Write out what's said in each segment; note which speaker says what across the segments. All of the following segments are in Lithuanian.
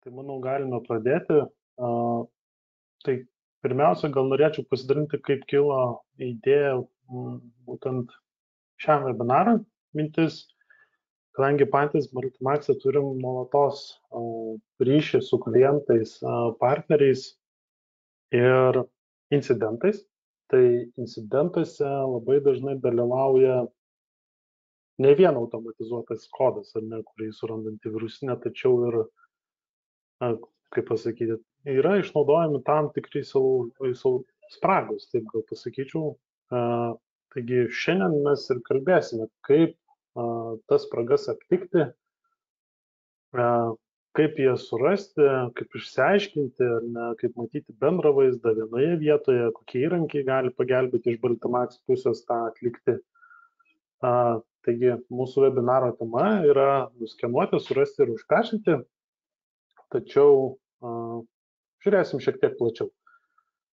Speaker 1: Tai manau, galime pradėti. Tai pirmiausia, gal norėčiau pasidalinti, kaip kilo idėja būtent šiam webinarui mintis, kadangi patys Multimaxe turim nuolatos ryšį su klientais, partneriais ir incidentais. Tai incidentuose labai dažnai dalyvauja ne vien automatizuotas kodas, ar ne, kurį surandant į virusinę, tačiau ir, kaip pasakyti, yra išnaudojami tam tikri spragos, taip gal pasakyčiau. Taigi šiandien mes ir kalbėsime, kaip tas spragas aptikti, kaip jas surasti, kaip išsiaiškinti, ne, kaip matyti bendrą vaizdą vienoje vietoje, kokie įrankiai gali pagelbėti iš Multimaxe pusės tą atlikti. Taigi mūsų webinaro tema yra nuskenuoti, surasti ir užpešinti, tačiau žiūrėsim šiek tiek plačiau.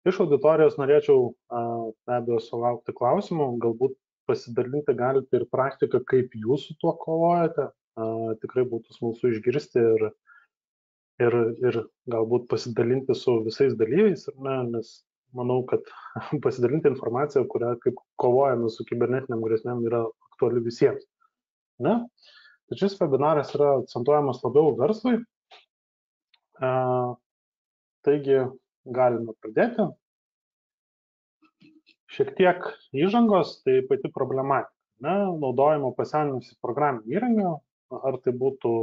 Speaker 1: Iš auditorijos norėčiau be abejo sulaukti klausimų, galbūt pasidalinti galite ir praktiką, kaip jūs su tuo kovojate. Tikrai būtų smalsu išgirsti ir galbūt pasidalinti su visais dalyviais, nes manau, kad pasidalinti informaciją, kurią kaip kovojame su kibernetiniam grėsmėm, yra aktuali visiems. Tačiau šis webinaras yra akcentuojamas labiau verslui. Taigi galime pradėti. Šiek tiek įžangos, tai pati problematika. Naudojimo pasenusi programinė įranga, ar tai būtų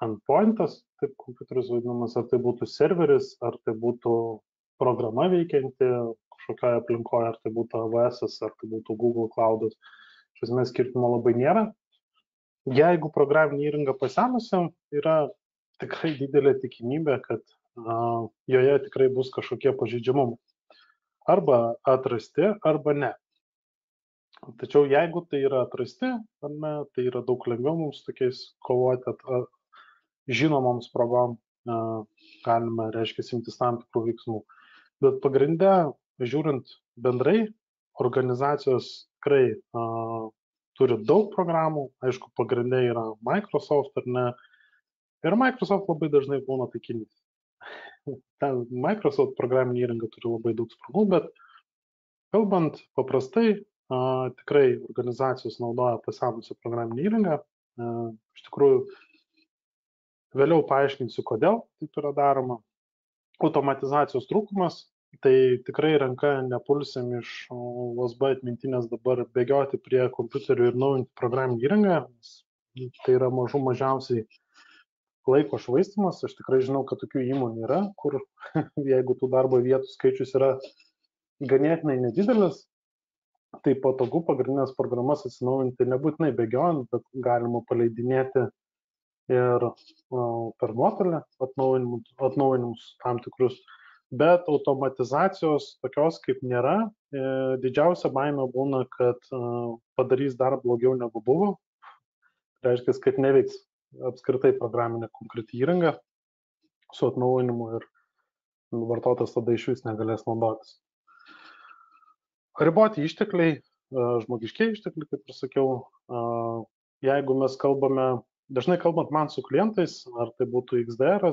Speaker 1: endpointas, taip kompiuteris vadinamas, ar tai būtų serveris, ar tai būtų programa veikianti kažkokioje aplinkoje, ar tai būtų AWS, ar tai būtų Google Cloud'as. Iš esmės skirtumo labai nėra. Jeigu programinė įranga pasenusi, yra tikrai didelė tikimybė, kad joje tikrai bus kažkokie pažeidžiamumai. Arba atrasti, arba ne. Tačiau jeigu tai yra atrasti, ar ne, tai yra daug lengviau mums tokiais kovoti, žinomoms spragom galime, reiškia, imtis tam tikrų veiksmų. Bet pagrindę, žiūrint bendrai, organizacijos tikrai turi daug programų, aišku, pagrindė yra Microsoft, ar ne, ir Microsoft labai dažnai būna taikinys. Ten Microsoft programinė įranga turi labai daug spragų, bet kalbant paprastai, tikrai organizacijos naudoja pasenusią programinę įrangą. Iš tikrųjų, vėliau paaiškinsiu, kodėl taip yra daroma. Automatizacijos trūkumas, tai tikrai ranka nepulsim iš USB atmintinės dabar bėgioti prie kompiuterių ir naujinti programinę įrangą. Tai yra mažiausiai laiko švaistymas. Aš tikrai žinau, kad tokių įmonių yra, kur jeigu tų darbo vietų skaičius yra ganėtinai nedidelis, tai patogu pagrindinės programas atsinaujinti nebūtinai bėgiojant, bet galima paleidinėti ir per nuotolį atnaujinimus tam tikrus. Bet automatizacijos tokios kaip nėra. Didžiausia baimė būna, kad padarys dar blogiau negu buvo. Reiškia, kad neveiks apskritai programinė konkreti įranga su atnaujinimu ir vartotojas tada iš vis negalės naudotis. Riboti ištekliai, žmogiškiai ištekliai, kaip ir sakiau, jeigu mes kalbame, dažnai kalbant man su klientais, ar tai būtų XDR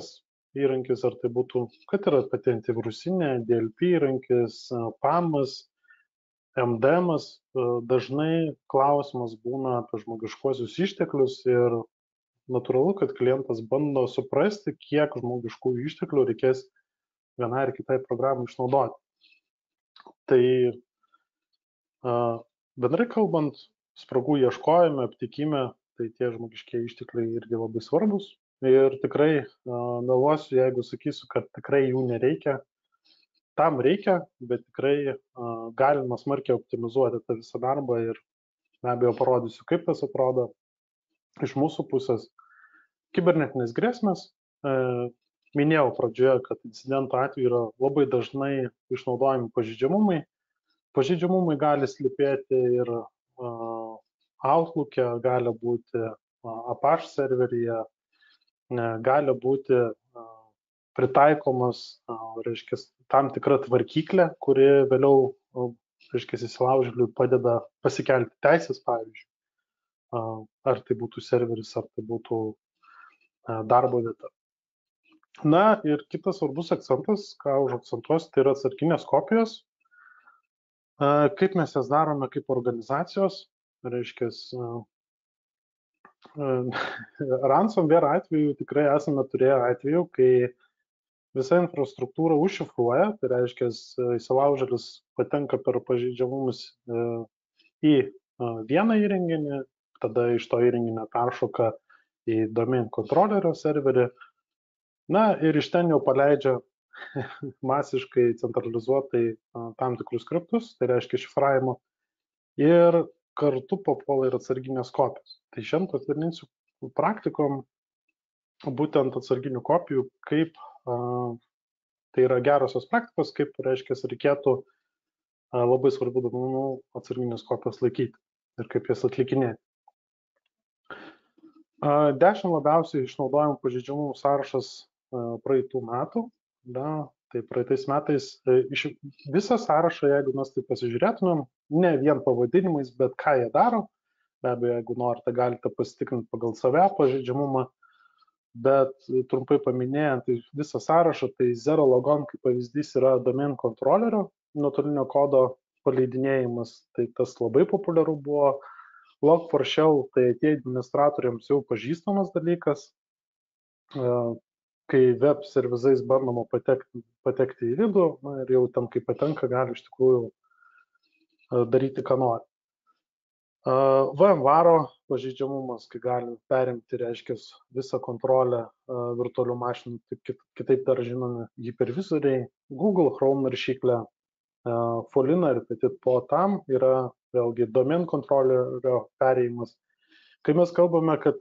Speaker 1: įrankis, ar tai būtų, kad yra pati antivirusinė, DLP įrankis, PAM-as, MDM-as, dažnai klausimas būna apie žmogiškuosius išteklius ir natūralu, kad klientas bando suprasti, kiek žmogiškųjų išteklių reikės vienai ar kitai programai išnaudoti. Tai bendrai kalbant, spragų ieškojime, aptikime, tai tie žmogiškiai ištekliai irgi labai svarbus. Ir tikrai meluosiu, jeigu sakysiu, kad tikrai jų nereikia. Tam reikia, bet tikrai galima smarkiai optimizuoti tą visą darbą ir be abejo parodysiu, kaip tas atrodo iš mūsų pusės. Kibernetinės grėsmės. Minėjau pradžioje, kad incidentų atveju yra labai dažnai išnaudojami pažeidžiamumai. Pažeidžiamumai gali slypėti ir Outlook'e, gali būti Apache serveryje, gali būti pritaikomas, reiškia, tam tikra tvarkyklė, kuri vėliau, reiškia, įsilaužėliui padeda pasikelti teisės, pavyzdžiui. Ar tai būtų serveris, ar tai būtų darbo vieta. Na ir kitas svarbus akcentas, ką užakcentuosiu, tai yra atsarginės kopijos. Kaip mes jas darome kaip organizacijos, reiškia, ransomware atveju tikrai esame turėję atveju, kai visa infrastruktūra užšifruoja, tai reiškia, įsilaužėlis patenka per pažeidžiamumus į vieną įrenginį, tada iš to įrenginio peršoka į domain kontrolerio serverį, na ir iš ten jau paleidžia masiškai centralizuotai tam tikrus skriptus, tai reiškia šifravimo, ir kartu papuola ir atsarginės kopijos. Tai šiandien patvirtinsiu praktikom būtent atsarginių kopijų, kaip tai yra gerosios praktikos, kaip, reiškia, reikėtų labai svarbių duomenų atsarginės kopijos laikyti ir kaip jas atlikinėti. 10 labiausiai išnaudojamų pažeidžiamumų sąrašas praeitų metų. Tai praeitais metais iš visą sąrašą, jeigu mes tai pasižiūrėtumėm, ne vien pavadinimais, bet ką jie daro, be abejo, jeigu norite, galite pasitikrinti pagal save pažeidžiamumą, bet trumpai paminėjant visą sąrašą, tai Zero Logon kaip pavyzdys yra domain kontrolerio nuotolinio kodo paleidinėjimas, tai tas labai populiaru buvo. Log4Shell tai tie administratoriams jau pažįstamas dalykas, kai web servizais bandoma patekti į vidų, ir jau ten, kai patenka, gali iš tikrųjų daryti, ką nori. VMware pažeidžiamumas, kai gali perimti, reiškia, visą kontrolę virtualių mašinų, kitaip dar žinomi hipervizoriai, Google Chrome naršyklė, Folina ir Petit po tam yra vėlgi domain kontrolerio perėjimas. Kai mes kalbame, kad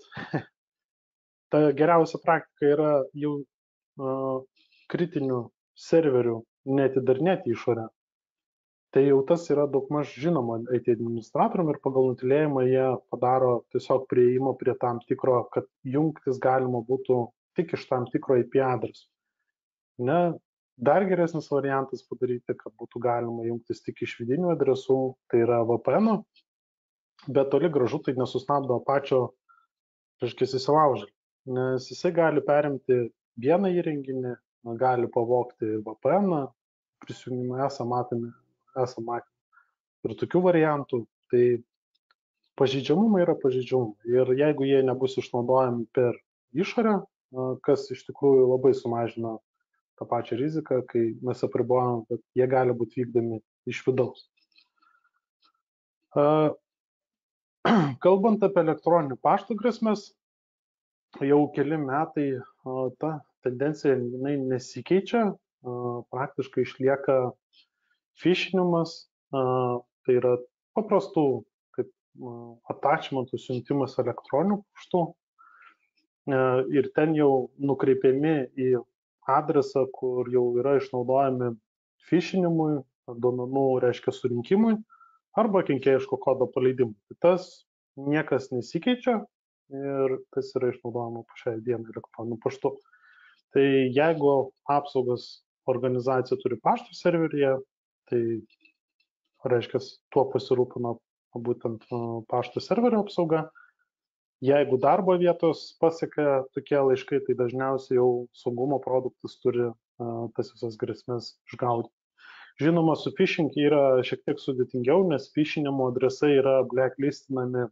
Speaker 1: ta geriausia praktika yra jau kritinių serverių neatidarinėti išorę, tai jau tas yra daugmaž žinoma IT administratoriam ir pagal nutylėjimą jie padaro tiesiog prieimą prie tam tikro, kad jungtis galima būtų tik iš tam tikro IP adreso. Dar geresnis variantas padaryti, kad būtų galima jungtis tik iš vidinių adresų, tai yra VPN, bet toli gražu tai nesustabdo pačio, reiškia, įsilaužėlio, nes jisai gali perimti vieną įrenginį, gali pavogti VPN, prisijungimą esame matę ir tokių variantų, tai pažeidžiamumai yra pažeidžiamumai ir jeigu jie nebus išnaudojami per išorę, kas iš tikrųjų labai sumažina tą pačią riziką, kai mes apribojam, kad jie gali būti vykdomi iš vidaus. Kalbant apie elektroninį paštą grėsmes, jau keli metai ta tendencija nesikeičia, praktiškai išlieka phishinimas, tai yra paprastų attachmentų siuntimas elektroniniu paštu ir ten jau nukreipiami į adresą, kur jau yra išnaudojami phishinimui, duomenų, reiškia, surinkimui arba kenkėjiško kodo paleidimui. Tas niekas nesikeičia ir tas yra išnaudojama šiai dienai elektroniniu paštu. Tai jeigu apsaugas organizacija turi pašto serveryje, tai reiškia, tuo pasirūpina būtent pašto serverio apsauga. Jeigu darbo vietos pasiekia tokie laiškai, tai dažniausiai jau saugumo produktas turi tas visas grėsmės išgaudyti. Žinoma, su phishing yra šiek tiek sudėtingiau, nes phishinimo adresai yra blacklistinami,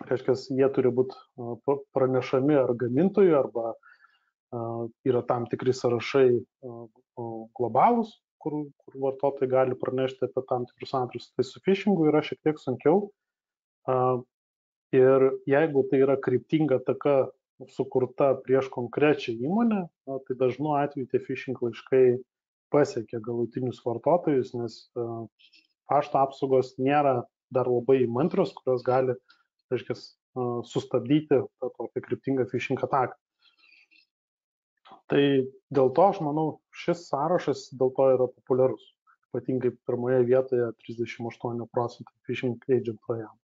Speaker 1: reiškia, jie turi būti pranešami ar gamintojui, arba yra tam tikri sąrašai globalūs, kur vartotojai gali pranešti apie tam tikrus adresus. Tai su phishingu yra šiek tiek sunkiau. Ir jeigu tai yra kryptinga ataka sukurta prieš konkrečią įmonę, tai dažnu atveju tie phishing laiškai pasiekia galutinius vartotojus, nes pašto apsaugos nėra dar labai įmantrios, kurios gali, reiškia, sustabdyti tą tokią kryptingą phishing ataką. Tai dėl to, aš manau, šis sąrašas dėl to yra populiarus. Ypatingai pirmoje vietoje 38% phishing agent variantų.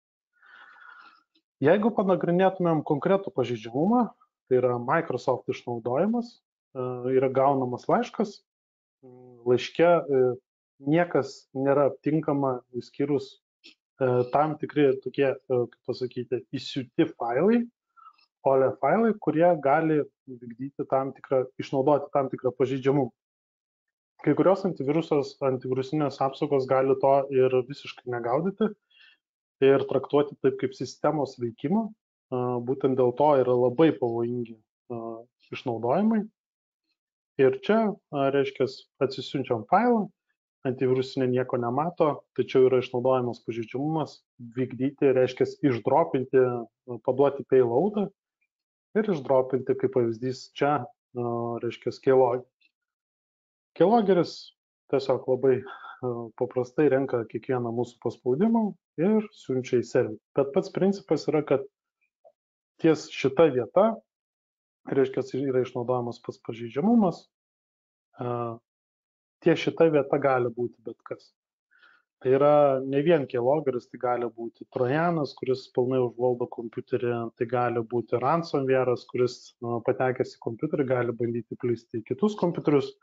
Speaker 1: Jeigu panagrinėtumėm konkretų pažeidžiamumą, tai yra Microsoft išnaudojimas, yra gaunamas laiškas, laiške niekas nėra aptinkama išskyrus tam tikri tokie, kaip pasakyti, įsiūti failai, OLE failai, kurie gali vykdyti išnaudoti tam tikrą pažeidžiamumą. Kai kurios antivirusinės apsaugos gali to ir visiškai negaudyti ir traktuoti taip kaip sistemos veikimą. Būtent dėl to yra labai pavojingi išnaudojimai. Ir čia, reiškia, atsisiunčiam failą, antivirusinė nieko nemato, tačiau yra išnaudojamas pažeidžiamumas vykdyti, reiškia, išdropinti, paduoti payloadą ir išdropinti, kaip pavyzdys čia, reiškia, keyloggerį. Keyloggeris tiesiog labai paprastai renka kiekvieną mūsų paspaudimą ir siunčia į serverį. Bet pats principas yra, kad ties šita vieta, reiškia, yra išnaudojamas pats pažeidžiamumas, ties šita vieta gali būti bet kas. Tai yra ne vien keyloggeris, tai gali būti trojanas, kuris pilnai užvaldo kompiuterį, tai gali būti ransomware'as, kuris patekęs į kompiuterį gali bandyti plisti į kitus kompiuterius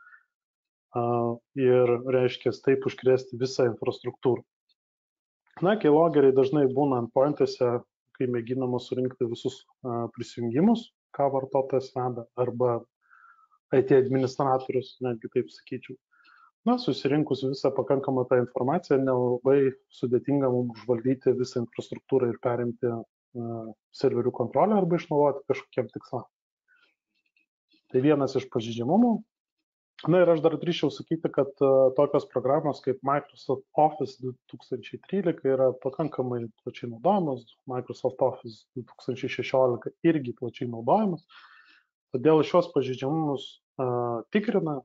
Speaker 1: ir, reiškia, taip užkrėsti visą infrastruktūrą. Keyloggeriai dažnai būna endpointuose, kai mėginama surinkti visus prisijungimus, ką vartotojas veda, arba IT administratorius, netgi taip sakyčiau. Susirinkus visą pakankamą tą informaciją, nelabai sudėtinga mums užvaldyti visą infrastruktūrą ir perimti serverių kontrolę arba išnaudoti kažkokiem tikslam. Tai vienas iš pažeidžiamumų. Ir aš dar drįsčiau sakyti, kad tokios programos kaip Microsoft Office 2013 yra pakankamai plačiai naudojamos, Microsoft Office 2016 irgi plačiai naudojamas, todėl šios pažeidžiamumus tikrina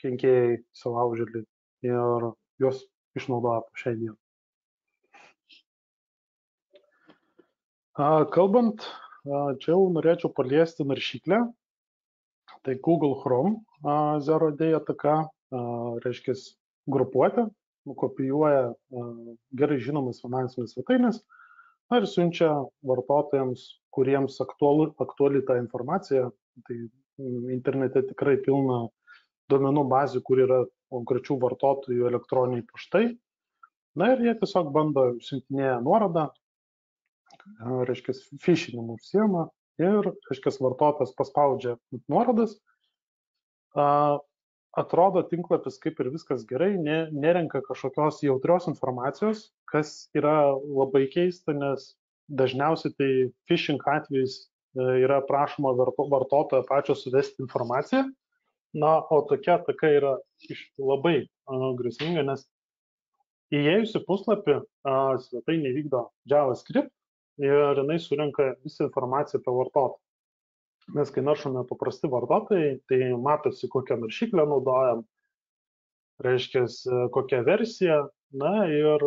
Speaker 1: kenkėjai, įsilaužėliai ir juos išnaudoja po šiai dienai. Kalbant, čia jau norėčiau paliesti naršyklę. Tai Google Chrome Zero Day ataka, reiškia, grupuotė, kopijuoja gerai žinomas finansinės svetainės ir siunčia vartotojams, kuriems aktuali ta informacija. Tai internete tikrai pilna duomenų bazių, kur yra konkrečių vartotojų elektroniniai paštai. Ir jie tiesiog bando siuntinėję nuorodą, reiškia, phishing'u užsiema. Ir, reiškia, vartotojas paspaudžia nuorodas, atrodo tinklapis kaip ir viskas gerai, nerenka kažkokios jautrios informacijos, kas yra labai keista, nes dažniausiai tai phishing atvejais yra prašoma vartotojo pačio suvesti informaciją, o tokia ataka yra labai grėsminga, nes įėjus į puslapį svetainė vykdo JavaScript, ir jinai surenka visą informaciją apie vartotoją. Mes, kai naršome paprasti vartotojai, tai matosi, kokią naršyklę naudojam, reiškia, kokią versiją, ir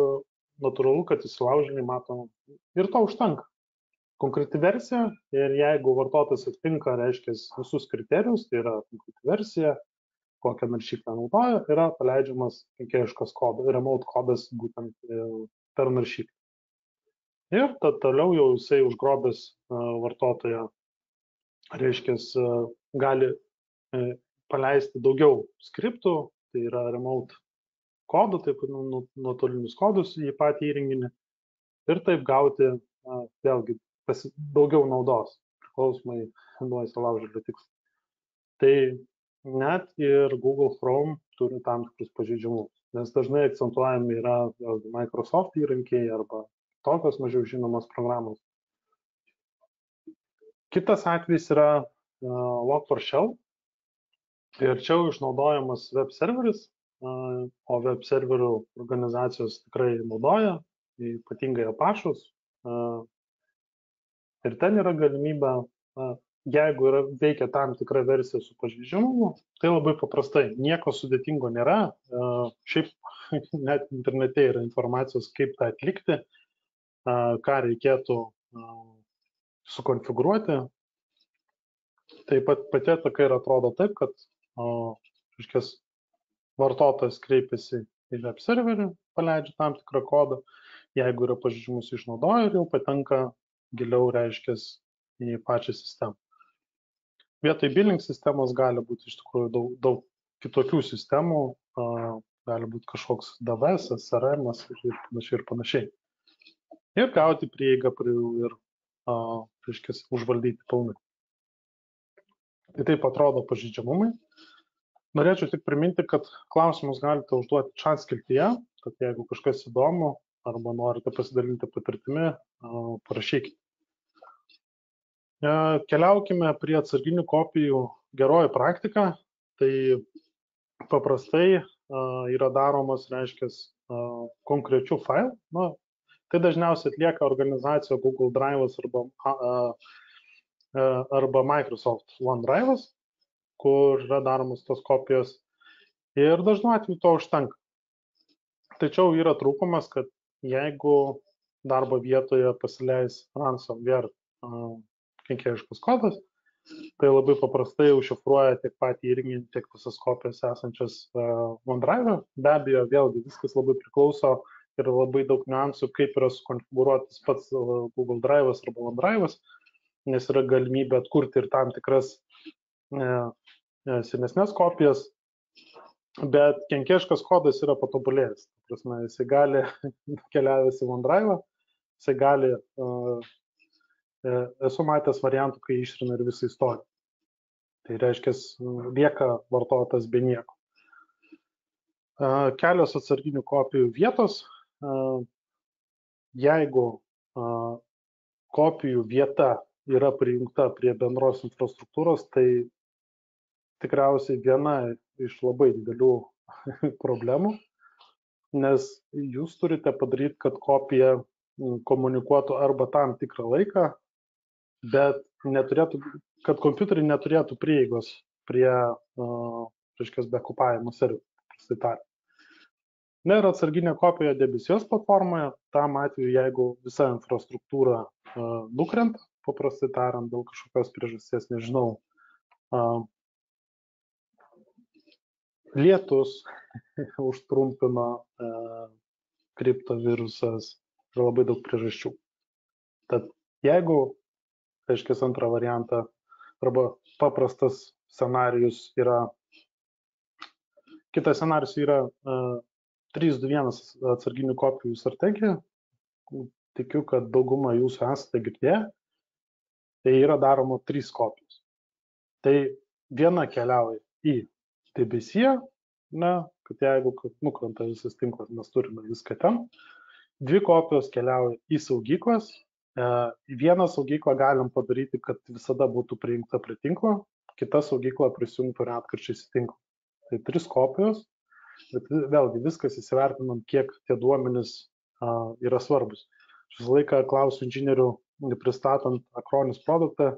Speaker 1: natūralu, kad įsilaužėliai matom ir to užtenka. Konkreti versija ir jeigu vartotojas atitinka, reiškia, visus kriterijus, tai yra konkreti versija, kokią naršyklę naudoja, yra paleidžiamas kenkėjiškas kodas, remote kodas būtent per naršyklę. Ir toliau jau jisai užgrobęs vartotoją, reiškia, gali paleisti daugiau skriptų, tai yra remote kodų, taip nuotolinius kodus į patį įrenginį ir taip gauti vėlgi daugiau naudos, priklausomai nuo įsilaužėlio tikslo. Tai net ir Google Chrome turi tam tikrus pažeidžiamus, nes dažnai akcentuojami yra Microsoft įrankiai arba tokios mažiau žinomos programos. Kitas atvejis yra Log4Shell ir čia išnaudojamas web serveris, o web serverių organizacijos tikrai naudoja, ypatingai Apache'us. Ir ten yra galimybė, jeigu veikia tam tikra versija su pažeidžiamumu, tai labai paprastai, nieko sudėtingo nėra, šiaip net internete yra informacijos, kaip tą atlikti, ką reikėtų sukonfigūruoti. Taip pat pati ataka ir atrodo taip, kad vartotojas kreipiasi į web serverį, paleidžia tam tikrą kodą, jeigu yra pažeidimus išnaudoja ir jau patenka giliau, reiškia, į pačią sistemą. Vietoj billing sistemos gali būti iš tikrųjų daug kitokių sistemų, gali būti kažkoks DVS, SRM ir panašiai. Ir gauti prieigą prie jų ir užvaldyti pilnai. Tai taip atrodo pažeidžiamumai. Norėčiau tik priminti, kad klausimus galite užduoti chat skiltyje, tad jeigu kažkas įdomu arba norite pasidalinti patirtimi, parašykite. Keliaukime prie atsarginių kopijų geroji praktika. Tai paprastai yra daromas, reiškia, konkrečių failų. Tai dažniausiai atlieka organizacija Google Drive'as arba Microsoft OneDrive'as, kur yra daromos tos kopijos. Ir dažnu atveju to užtenka. Tačiau yra trūkumas, kad jeigu darbo vietoje pasileis ransomware kenkėjiškas kodas, tai labai paprastai užšifruoja tiek patį įrenginį, tiek visas kopijas esančias OneDrive'e. Be abejo, vėlgi viskas labai priklauso ir labai daug niuansų, kaip yra sukonfigūruotas pats Google Drive'as arba OneDrive'as, nes yra galimybė atkurti ir tam tikras senesnės kopijas, bet kenkėjiškas kodas yra patobulėjęs. Prasme, jisai gali, keliavęs į OneDrive'ą, jisai gali, esu matęs variantų, kai išrina ir visą istoriją. Tai reiškia, lieka vartotojas be nieko. Kelios atsarginių kopijų vietos. Jeigu kopijų vieta yra prijungta prie bendros infrastruktūros, tai tikriausiai viena iš labai didelių problemų, nes jūs turite padaryti, kad kopija komunikuotų arba tam tikrą laiką, bet kad kompiuteriai neturėtų prieigos prie backupavimo serverio. Na ir atsarginė kopija debesijos platformoje, tam atveju, jeigu visa infrastruktūra nukrenta, paprastai tariant, dėl kažkokios priežasties, nežinau, lietus užtrumpino kriptovirusas ir labai daug priežasčių. Tad jeigu, aiškiai, antrą variantą arba paprastas scenarijus yra, kitas scenarijus yra 3-2-1 atsarginių kopijų strategija, tikiu, kad dauguma jūsų esate girdėję, tai yra daroma 3 kopijos. Tai viena keliauja į debesiją, kad jeigu nukrenta visas tinklas, mes turime viską ten. 2 kopijos keliauja į saugyklas. Vieną saugyklą galim padaryti, kad visada būtų prijungta prie tinklo, kita saugykla prisijungtų retkarčiais į tinklą. Tai 3 kopijos, bet vėlgi viskas įsivertinant, kiek tie duomenys yra svarbus. Aš visą laiką klausiu inžinierių, pristatant Acronis produktą,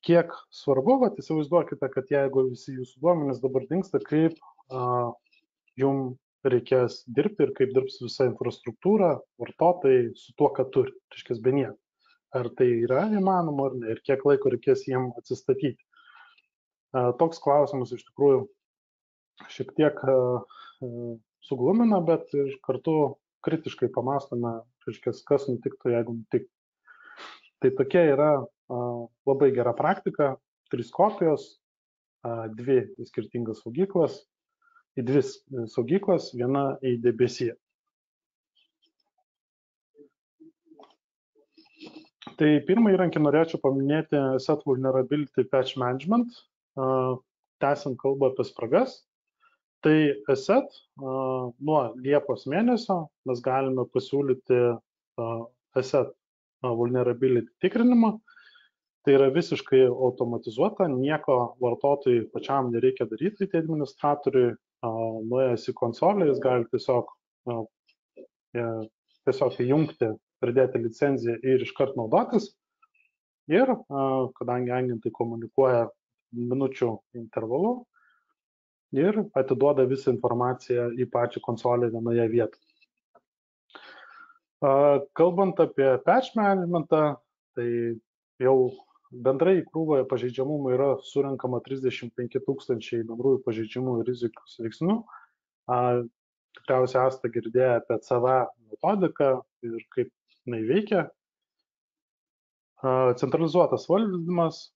Speaker 1: kiek svarbu, įsivaizduokite, kad jeigu visi jūsų duomenys dabar dingsta, kaip jums reikės dirbti ir kaip dirbs visa infrastruktūra, vartotojai su tuo, ką turi, reiškia be nieko. Ar tai yra įmanoma ar ne ir kiek laiko reikės jiem atsistatyti. Toks klausimas iš tikrųjų šiek tiek suglumina, bet ir kartu kritiškai pamastome, reiškia, kas nutiktų, jeigu nutiktų. Tai tokia yra labai gera praktika, 3 kopijos, 2 į skirtingas saugyklas, į 2 saugyklas, viena į debesiją. Tai pirmą įrankį norėčiau paminėti Asset Vulnerability Patch Management, tęsiant kalbą apie spragas. Tai Asset nuo Liepos mėnesio mes galime pasiūlyti Asset Vulnerability tikrinimą. Tai yra visiškai automatizuota, nieko vartotojui pačiam nereikia daryti, tai administratoriui nuėjęs į konsolę, jis gali tiesiog įjungti, pridėti licenciją ir iškart naudotis. Ir kadangi agentai komunikuoja minučių intervalu ir atiduoda visą informaciją į pačią konsolę vienoje vietoje. Kalbant apie patch managementą, tai jau bendrai krūvoje pažeidžiamumų yra surinkama 35 000 bendrųjų pažeidžiamų rizikos veiksnių. Tikriausiai esate girdėję apie CV metodiką ir kaip jinai veikia. Centralizuotas valdymas,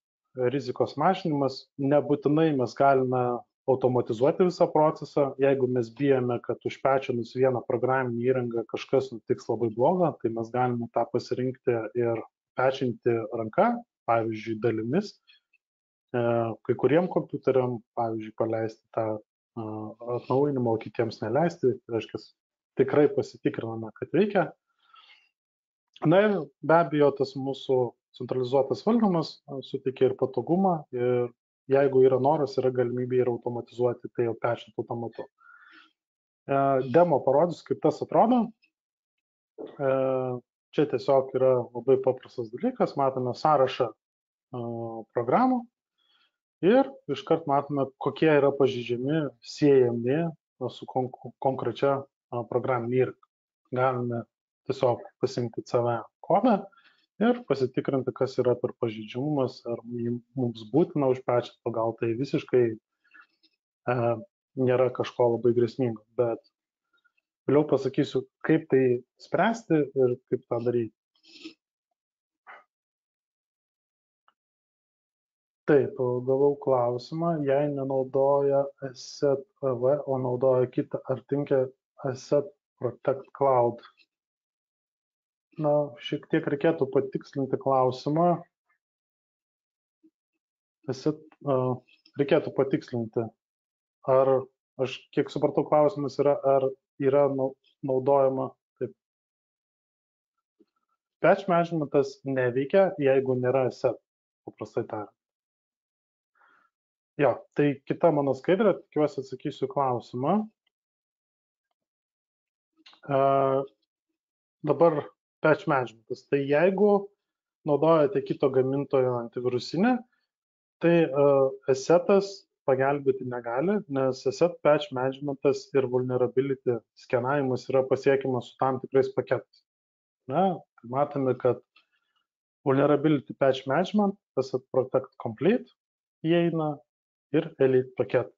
Speaker 1: rizikos mažinimas, nebūtinai mes galime automatizuoti visą procesą. Jeigu mes bijome, kad užpečinus vieną programinį įrangą kažkas nutiks labai blogo, tai mes galime tą pasirinkti ir pečinti ranka, pavyzdžiui, dalimis. Kai kuriem kompiuteriam, pavyzdžiui, paleisti tą atnaujinimą, o kitiems neleisti, reiškia, tikrai pasitikriname, kad veikia. Na ir be abejo, tas mūsų centralizuotas valdymas suteikia ir patogumą, ir jeigu yra noras, yra galimybė ir automatizuoti, tai jau pečint automatu. Demo parodys, kaip tas atrodo. Čia tiesiog yra labai paprastas dalykas, matome sąrašą programų ir iškart matome, kokie yra pažeidžiami, siejami su konkrečia programinė įranga. Galime tiesiog pasiimti CV kodą ir pasitikrinti, kas yra per pažeidžiamumas, ar mums būtina užpečinti, o gal tai visiškai nėra kažko labai grėsmingo, bet vėliau pasakysiu, kaip tai spręsti ir kaip tą daryti. Taip, gavau klausimą, jei nenaudoja Asset AV, o naudoja kitą, ar tinka Asset Protect Cloud? Na, šiek tiek reikėtų patikslinti klausimą. Reikėtų patikslinti, ar, aš kiek supratau, klausimas yra, ar yra naudojama taip. Patch managementas neveikia, jeigu nėra Asset, paprastai tariant. Jo, tai kita mano skaidrė, tikiuosi atsakysiu klausimą. Dabar patch managementas. Tai jeigu naudojate kito gamintojo antivirusinę, tai Assetas pagelbėti negali, nes Asset patch managementas ir vulnerability skenavimas yra pasiekiamas su tam tikrais paketais. Na, tai matome, kad vulnerability patch management, Asset Protect Complete įeina ir Elite paketai.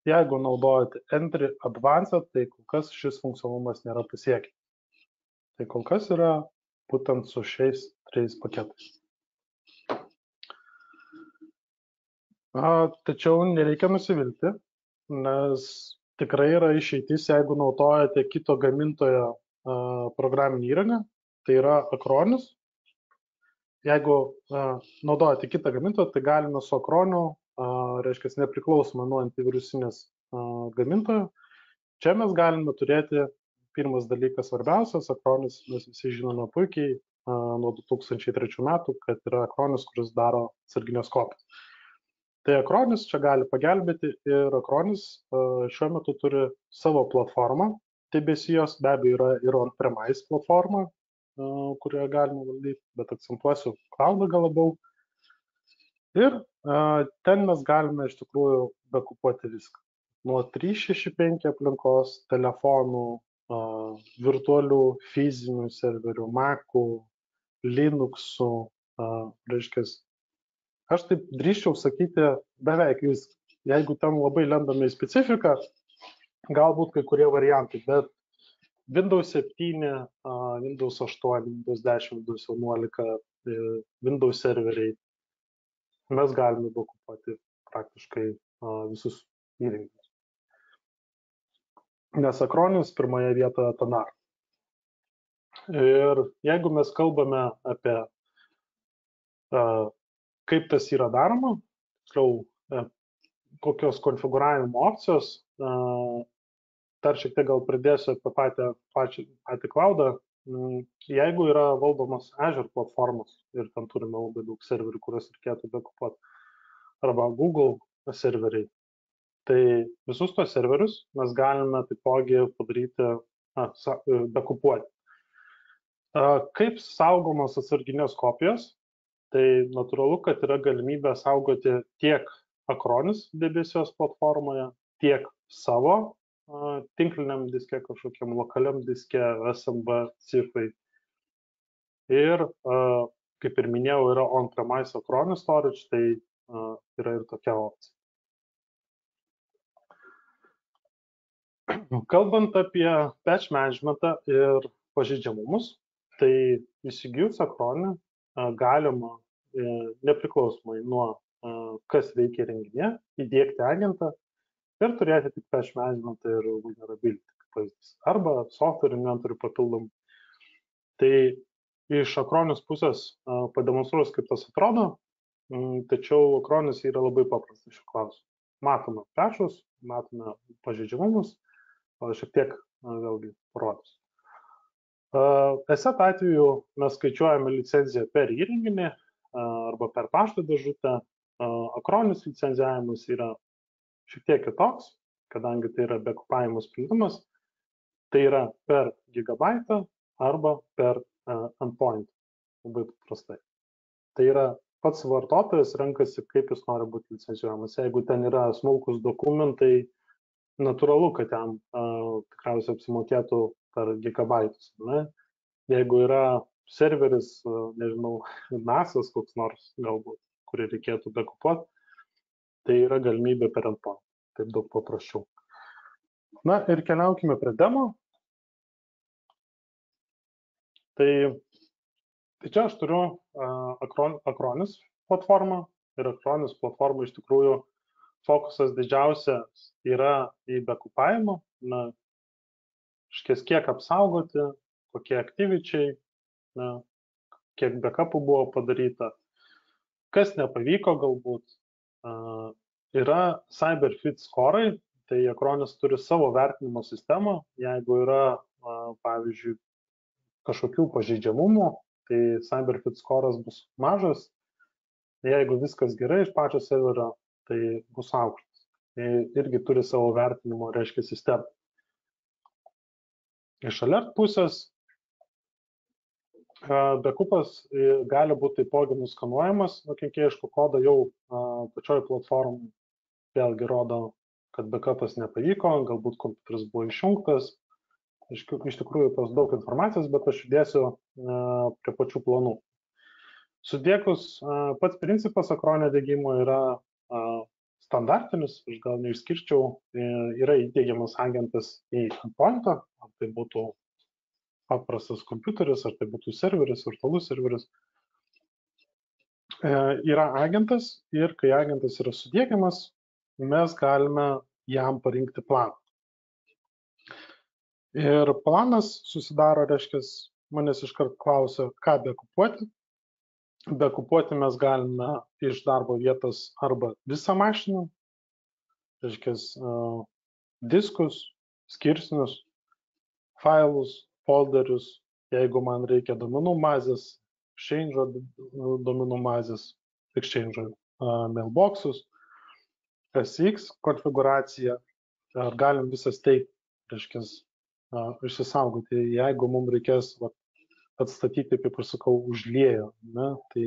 Speaker 1: Jeigu naudojate Entry Advanced, tai kol kas šis funkcionalumas nėra pasiekiamas. Tai kol kas yra būtent su šiais 3 paketais. Tačiau nereikia nusivilti, nes tikrai yra išeitis, jeigu naudojate kito gamintojo programinį įrangą, tai yra Acronis. Jeigu naudojate kitą gamintoją, tai galime su Acroniu, reiškia, nepriklausomai nuo antivirusinės gamintojo. Čia mes galime turėti, pirmas dalykas svarbiausias, Acronis, mes visi žinome puikiai nuo 2003 metų, kad yra Acronis, kuris daro atsarginės kopijas. Tai Acronis čia gali pagelbėti ir Acronis šiuo metu turi savo platformą, TBCos be abejo yra ir on-premise platforma, kurioje galima valdyti, bet akcentuosiu cloudą gal labiau. Ir ten mes galime iš tikrųjų backupuoti viską. Nuo 365 aplinkos, telefonų, virtualių fizinių serverių, Mac'ų, Linux'ų, reiškia, aš taip drįsčiau sakyti beveik viską. Jeigu ten labai lendame į specifiką, galbūt kai kurie variantai, bet Windows 7, Windows 8, Windows 10, Windows 11, Windows serveriai, mes galime backupuoti praktiškai visus įrenginius. Nes Acronis pirmoje vietoje tą daro. Ir jeigu mes kalbame apie kaip tas yra daroma, tiksliau, kokios konfigūravimo opcijos, dar šiek tiek gal pridėsiu apie patį cloudą. Jeigu yra valdomas Azure platformos ir ten turime labai daug serverių, kuriuos reikėtų backupuoti, arba Google serveriai, tai visus tos serverius mes galime taipogi padaryti, backupuoti. Kaip saugomos atsarginės kopijos, tai natūralu, kad yra galimybė saugoti tiek Acronis debesijos platformoje, tiek savo tinkliniam diske, kažkokiam lokaliam diske, SMB, cifai. Ir, kaip ir minėjau, yra on-premise Acronis storage, tai yra ir tokia opcija. Kalbant apie patch managementą ir pažeidžiamumus, tai įsigijus Acronį galima nepriklausomai nuo kas veikia įrenginyje, įdiegti agentą ir turėti tik patch management ir vulnerability kaip pavyzdys. Arba software inventory papildom. Tai iš Acronis pusės pademonstruos, kaip tas atrodo, tačiau Acronis yra labai paprastas šiuo klausimu. Matome patchus, matome pažeidžiamumus, o šiek tiek vėlgi parodys. Esat atveju mes skaičiuojame licenciją per įrenginį arba per pašto dėžutę. Acronis licencijavimas yra šiek tiek kitoks, kadangi tai yra backupavimo sprendimas, tai yra per gigabaitą arba per endpoint, labai paprastai. Tai yra pats vartotojas renkasi, kaip jis nori būti licencijuojamas. Jeigu ten yra smulkus dokumentai, natūralu, kad ten tikriausiai apsimokėtų per gigabaitus. Ne? Jeigu yra serveris, nežinau, NAS'as koks nors galbūt, kurį reikėtų backupuoti, tai yra galimybė per endpoint. Taip daug paprasčiau. Na ir keliaukime prie demo. Tai čia aš turiu Acronis platformą ir Acronis platforma iš tikrųjų fokusas didžiausias yra į backupavimą, kiek apsaugoti, kokie aktyvičiai, kiek backupų buvo padaryta, kas nepavyko galbūt. Yra CyberFit score'ai, tai Acronis turi savo vertinimo sistemą, jeigu yra, pavyzdžiui, kažkokių pažeidžiamumų, tai CyberFit score'as bus mažas, jeigu viskas gerai iš pačio serverio, tai bus aukštas. Tai irgi turi savo vertinimo, reiškia, sistemą. Iš alert pusės backupas gali būti taipogi nuskanuojamas nuo kenkėjiško kodo jau pačioj platformai. Vėlgi rodo, kad backupas nepavyko, galbūt kompiuteris buvo išjungtas. Iš tikrųjų tos daug informacijos, bet aš judėsiu prie pačių planų. Sudėkus pats principas Acronio dėgymo yra standartinis, aš gal neišskirčiau, yra įdiegiamas agentas į endpointą, ar tai būtų paprastas kompiuteris, ar tai būtų serveris, virtualus serveris. Yra agentas ir kai agentas yra sudiegiamas, mes galime jam parinkti planą. Ir planas susidaro, reiškia, manęs iškart klausia, ką backupuoti. Backupuoti mes galime iš darbo vietos arba visą mašiną, reiškia, diskus, skirsnius, failus, folderius, jeigu man reikia duomenų bazės, Exchange duomenų bazės, Exchange mailboxus, SX konfiguraciją, ar galim visą state, reiškia, išsisaugoti, jeigu mums reikės atstatyti, kaip aš sakau, užliejo. Tai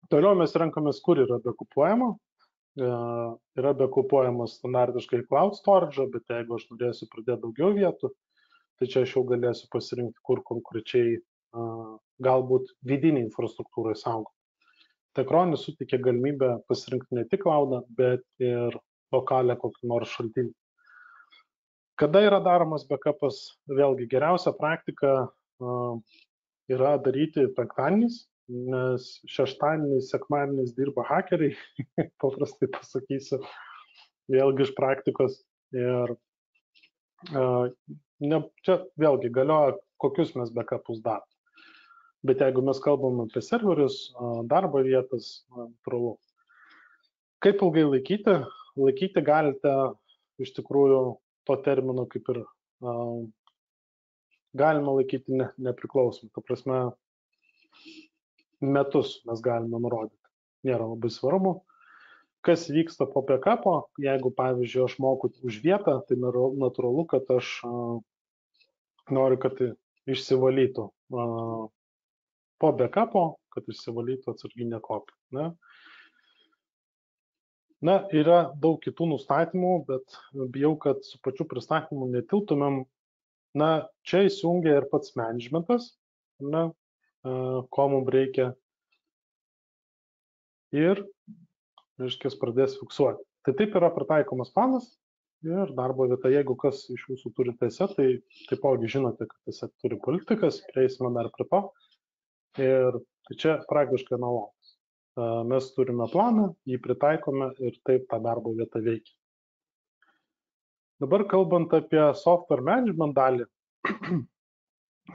Speaker 1: toliau mes renkamės, kur yra backupuojama. Yra backupuojamas standartiškai cloud storage, bet jeigu aš norėsiu pradėti daugiau vietų, tai čia aš jau galėsiu pasirinkti, kur konkrečiai galbūt vidinį infrastruktūrą saugoti. Tai Acronis suteikia galimybę pasirinkti ne tik cloudą, bet ir lokalią kokį nors šaltinį. Kada yra daromas backupas, vėlgi geriausia praktika yra daryti penktadieniais, nes šeštadieniais, sekmadieniais dirba hakeriai, paprastai pasakysiu, vėlgi iš praktikos. Ir čia vėlgi galioja, kokius mes backupus darom. Bet jeigu mes kalbam apie serverius, darbo vietas, natūralu. Kaip ilgai laikyti? Laikyti galite iš tikrųjų to termino kaip ir galima laikyti nepriklausomai. Ta prasme, metus mes galime nurodyti. Nėra labai svarbu. Kas vyksta po backupo, jeigu, pavyzdžiui, aš moku už vietą, tai natūralu, kad aš noriu, kad išsivalytų po backupo, kad išsivalytų atsarginė kopija. Yra daug kitų nustatymų, bet bijau, kad su pačiu pristatymu netiltumėm. Čia įsijungia ir pats managementas, ko mums reikia. Ir, reiškia, pradės fiksuoti. Tai taip yra pritaikomas planas ir darbo vieta. Jeigu kas iš jūsų turite ESET, tai taipogi žinote, kad ESET turi politikas, prieisime dar prie to. Ir tai čia praktiškai analogas. mes turime planą, jį pritaikome ir taip ta darbo vieta veikia. Dabar kalbant apie software management dalį,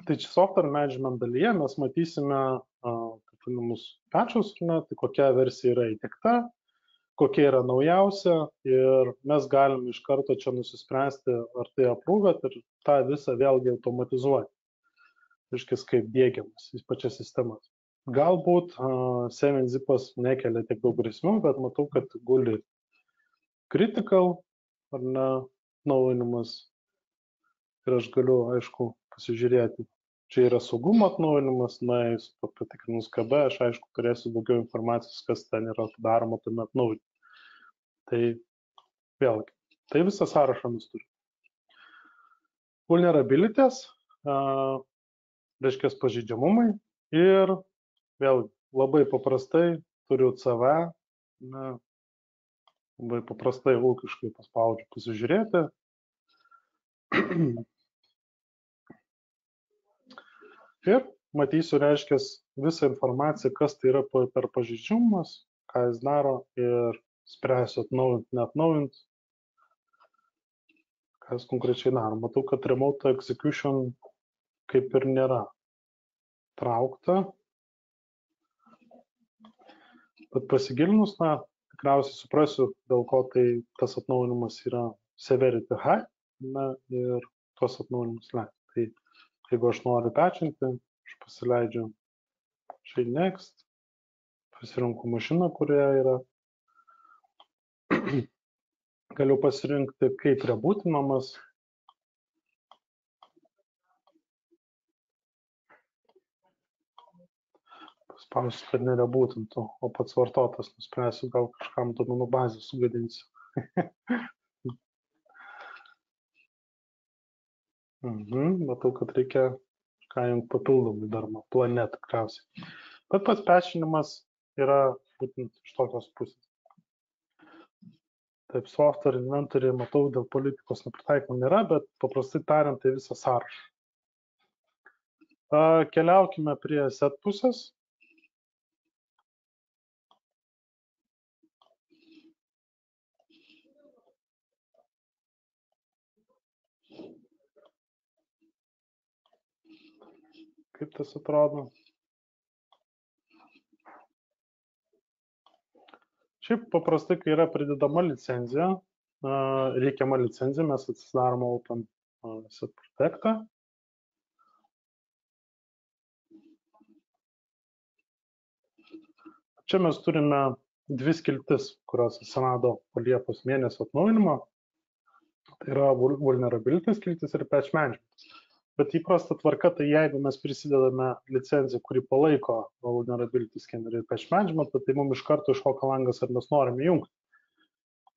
Speaker 1: tai čia software management dalyje mes matysime taip vadinamus patchus, tai kokia versija yra įdiegta, kokia yra naujausia ir mes galime iš karto čia nusispręsti, ar tai approve ir tą visą vėlgi automatizuoti. Reiškia, kaip diegiamas į pačias sistemas. Galbūt 7-zipas nekelia tiek daug grėsmių, bet matau, kad guli critical ar ne atnaujinimas ir aš galiu, aišku, pasižiūrėti. Čia yra saugumo atnaujinimas, nuėjus patikrinus KB, aš aišku turėsiu daugiau informacijos, kas ten yra daroma tame atnaujinime. Tai vėlgi, tai visą sąrašą mes turime. Vulnerabilities, reiškia pažeidžiamumai ir vėlgi labai paprastai turiu CV, labai paprastai ūkiškai paspaudžiu pasižiūrėti. Ir matysiu, reiškia, visą informaciją, kas tai yra per pažeidžiamumas, ką jis daro ir spręsiu atnaujinti, neatnaujinti, kas konkrečiai daro. Matau, kad remote execution kaip ir nėra traukta. Bet pasigilinus, tikriausiai suprasiu, dėl ko tai tas atnaujinimas yra severity high, ir tuos atnaujinimus leidžiu. Tai jeigu aš noriu patchinti, aš pasileidžiu štai next, pasirinku mašiną, kurioje yra. Galiu pasirinkti, kaip rebūtinamas. Paspausiu, kad nerebūtintų, o pats vartotojas nuspręsiu, gal kažkam duomenų bazę sugadinsiu. Matau, kad reikia ką jums papildomai dar plane tikriausiai. Bet pats patchinimas yra būtent iš tokios pusės. Taip, software inventory, matau, dėl politikos nepritaikymo nėra, bet paprastai tariant, tai visą sąrašą. Keliaukime prie set pusės. Kaip tas atrodo? Šiaip paprastai, kai yra pridedama licenzija, reikiama licenzija, mes atsidarome Open Set Protectą. Čia mes turime dvi skiltis, kurios atsirado po Liepos mėnesio atnaujinimo. Tai yra vulnerability skiltis ir patch management. Bet įprasta tvarka, tai jeigu mes prisidedame licenciją, kuri palaiko vulnerability scanner ir patch management, tai mums iš karto iššoka langas, ar mes norime jungti.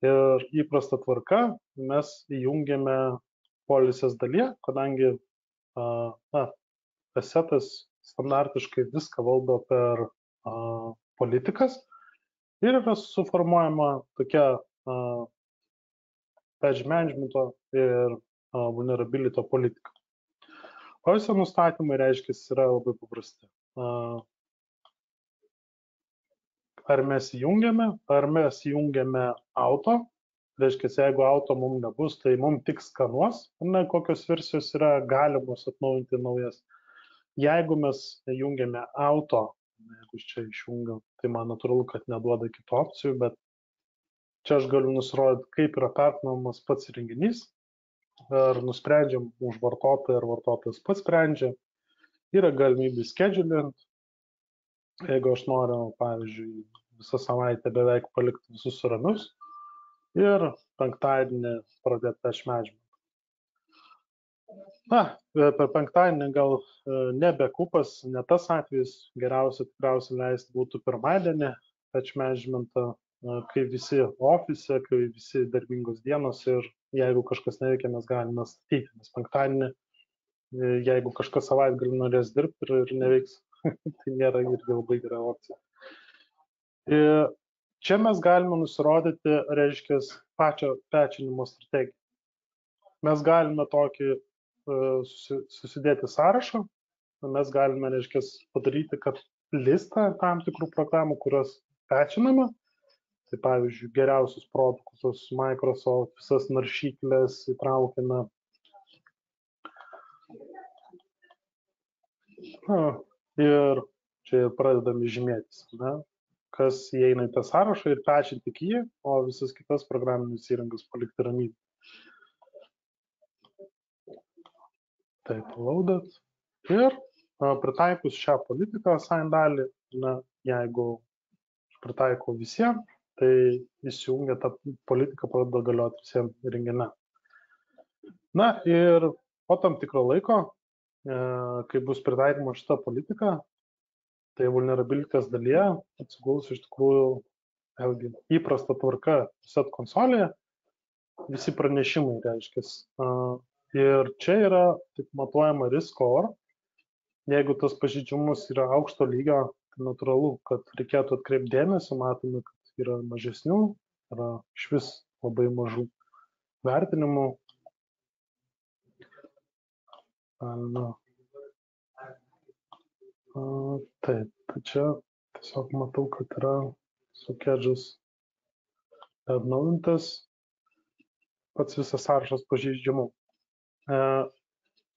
Speaker 1: Ir įprasta tvarka mes įjungiame policies dalyje, kadangi setas standartiškai viską valdo per politikas ir yra suformuojama tokia patch managemento ir vulnerability politika. O visi nustatymai, reiškia, yra labai paprasti. Ar mes įjungiame auto, reiškia, jeigu auto mums nebus, tai mums tik skanuos, kokios versijos yra galimos atnaujinti naujas. Jeigu mes įjungiame auto, jeigu čia išjungiam, tai man natūralu, kad neduoda kitų opcijų, bet čia aš galiu nusirodyti, kaip yra pertinamas pats įrenginys. Ar nusprendžiam už vartotoją, ar vartotojas pats sprendžia. Yra galimybė schedulint. Jeigu aš noriu, pavyzdžiui, visą savaitę beveik palikti visus ramius ir penktadienį pradėti patch management. Per penktadienį gal nebe kupas, ne tas atvejis, geriausia tikriausiai leisti būtų pirmadienį patch managementą, kai visi ofise, kai visi darbingos dienos ir jeigu kažkas neveikia, mes galime statyti, nes penktadienį, jeigu kažkas savaitgalį norės dirbti ir neveiks, tai nėra irgi labai gera opcija. Čia mes galime nusirodyti, reiškia, pačią patchinimo strategiją. Mes galime tokį susidėti sąrašą, mes galime, reiškia, padaryti, kad listą tam tikrų programų, kurios pečiname. Tai pavyzdžiui, geriausius produktus Microsoft, visas naršyklės įtraukiame. Ir čia pradedame žymėtis, kas įeina į tą sąrašą ir pečinti tik jį, o visas kitas programinius įrangas palikti ramybę. Taip, loaded. Ir pritaikus šią politiką assign dalį, jeigu pritaiko visiems, tai įsijungia tą politiką, pradeda galioti visiems įrenginiams. Na ir po tam tikro laiko, kai bus pritaikoma šita politika, tai vulnerabilities dalyje atsiguls iš tikrųjų vėlgi įprasta tvarka set konsolėje, visi pranešimai reiškia. Ir čia yra taip matuojama risk score. Jeigu tas pažeidžiamumas yra aukšto lygio, tai natūralu, kad reikėtų atkreipti dėmesį, matome, kad yra mažesnių, yra iš vis labai mažų vertinimų. Taip, tai čia tiesiog matau, kad yra sukedžas atnaujintas pats visas sąrašas pažeidžiamų.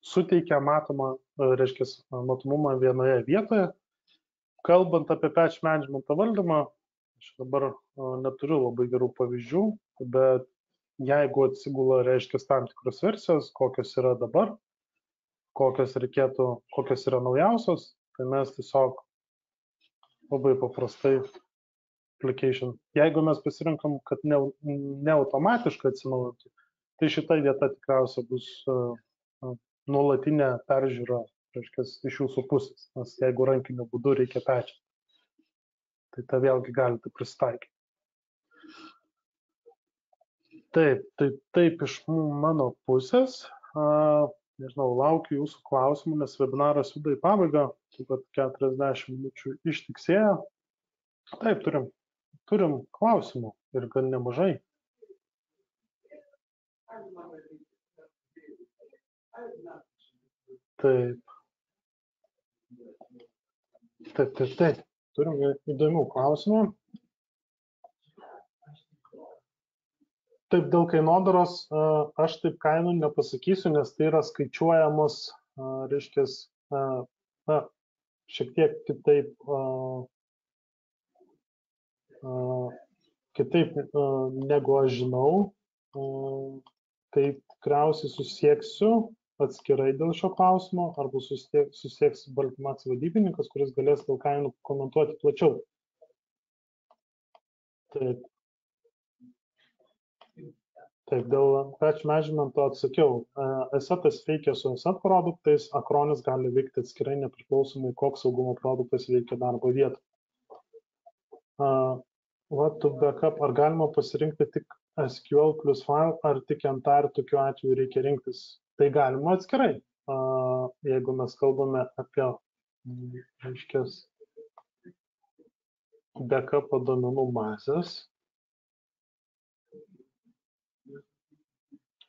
Speaker 1: Suteikia matomumą vienoje vietoje. Kalbant apie patch managementą valdymą, aš dabar neturiu labai gerų pavyzdžių, bet jeigu atsigula, reiškia, tam tikros versijos, kokios yra dabar, kokios yra naujausios, tai mes tiesiog labai paprastai application. Jeigu mes pasirinkam, kad ne automatiškai atsinaujintų, tai šita vieta tikriausiai bus nuolatinė peržiūra, reiškia, iš jūsų pusės, nes jeigu rankiniu būdu reikia pečinti, tai tą vėlgi galite prisitaikyti. Taip iš mano pusės. Nežinau, laukiu jūsų klausimų, nes webinaras juda į pabaigą, taip pat 40 minučių ištiksėjo. Taip, turim klausimų ir gan nemažai. Taip. Turim įdomių klausimų. Taip, dėl kainodaros aš taip kainų nepasakysiu, nes tai yra skaičiuojamos, reiškia, šiek tiek kitaip negu aš žinau. Tai tikriausiai susieksiu atskirai dėl šio klausimo, arba susieks Baltimax vadybininkas, kuris galės dėl kainų komentuoti plačiau. Taip, dėl patch managemento atsakiau. Assetas veikia su asset produktais, Acronis gali veikti atskirai nepriklausomai, koks saugumo produktas veikia darbo vietą. What to backup, ar galima pasirinkti tik SQL plus file, ar tik entire, tokiu atveju reikia rinktis? Tai galima atskirai, jeigu mes kalbame apie, reiškias, backup duomenų bazės.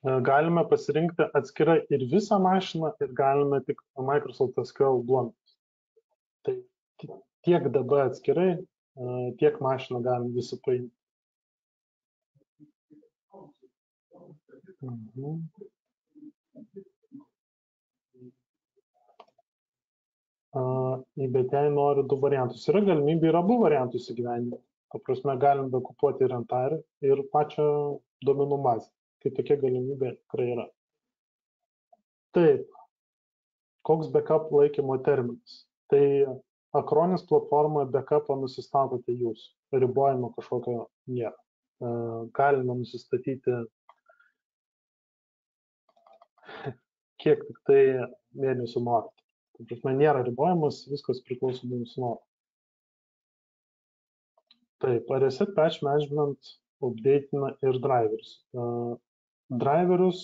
Speaker 1: Galime pasirinkti atskirai ir visą mašiną, ir galime tik Microsoft SQL duomenis. Tai tiek DB atskirai, tiek mašiną galim visą paimti. Įbetėjai nori 2 variantus. Yra galimybė ir abu variantus įgyvendinti. Paprasme, galim bekupuoti ir entire, ir pačią duomenų bazę. Tai tokia galimybė tikrai yra. Taip, koks backup laikymo terminas? Tai Acronis platformoje backupą nusistatote jūs. Ribojimo kažkokio nėra. Galime nusistatyti kiek tik tai mėnesių norite. Tai prasme, nėra ribojimas, viskas priklauso nuo jūsų norų. Taip, reset patch management update'ina ir driverius. Driverius.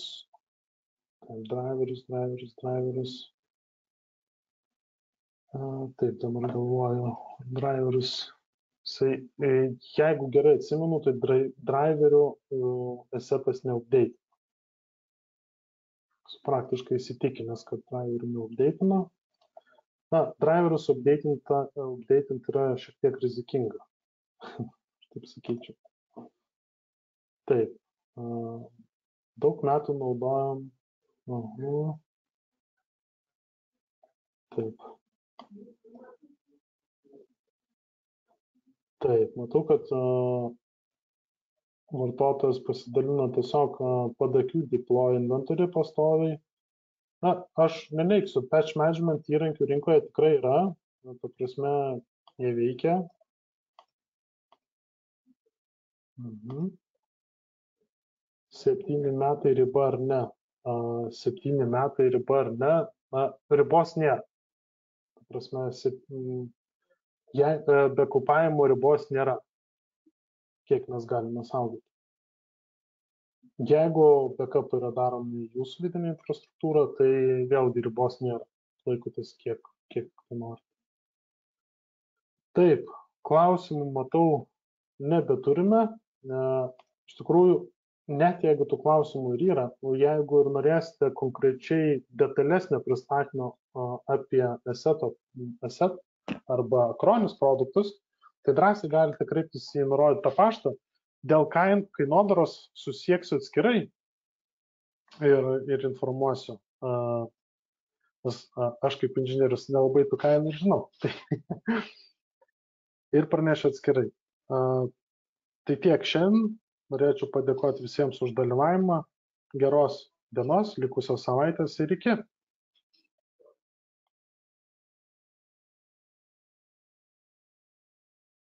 Speaker 1: Taip, dabar galvoju, driverius. Jeigu gerai atsimenu, tai driverių resetas neupdate. Praktiškai įsitikinęs, kad driverių neupdate'ina. Na, driverius update'inti yra šiek tiek rizikinga. Taip sakyčiau. Taip. Daug metų naudojam. Taip. Taip, matau, kad vartotojas pasidalino tiesiog padakių deploy inventory pastoviai. Na, aš neneiksiu, patch management įrankių rinkoje tikrai yra, ta prasme, jie veikia. 7 metai riba ar ne? 7 metai riba ar ne? Na, ribos nėra. Ta prasme, bekupavimo ribos nėra, kiek mes galime saugoti. Jeigu backup yra daromi jūsų vidinė infrastruktūra, tai vėlgi ribos nėra. Laikotės kiek norite. Taip, klausimų matau nebeturime. Iš tikrųjų, net jeigu tų klausimų ir yra, o jeigu ir norėsite konkrečiai detalesnio pristatymo apie asset arba Acronis produktus, tai drąsiai galite kreiptis į nurodytą paštą. Dėl kainodaros susieksiu atskirai ir informuosiu. Aš kaip inžinierius nelabai tų kainų žinau. Ir pranešiu atskirai. Tai tiek šiandien. Norėčiau padėkoti visiems už dalyvavimą. Geros dienos, likusios savaitės ir iki.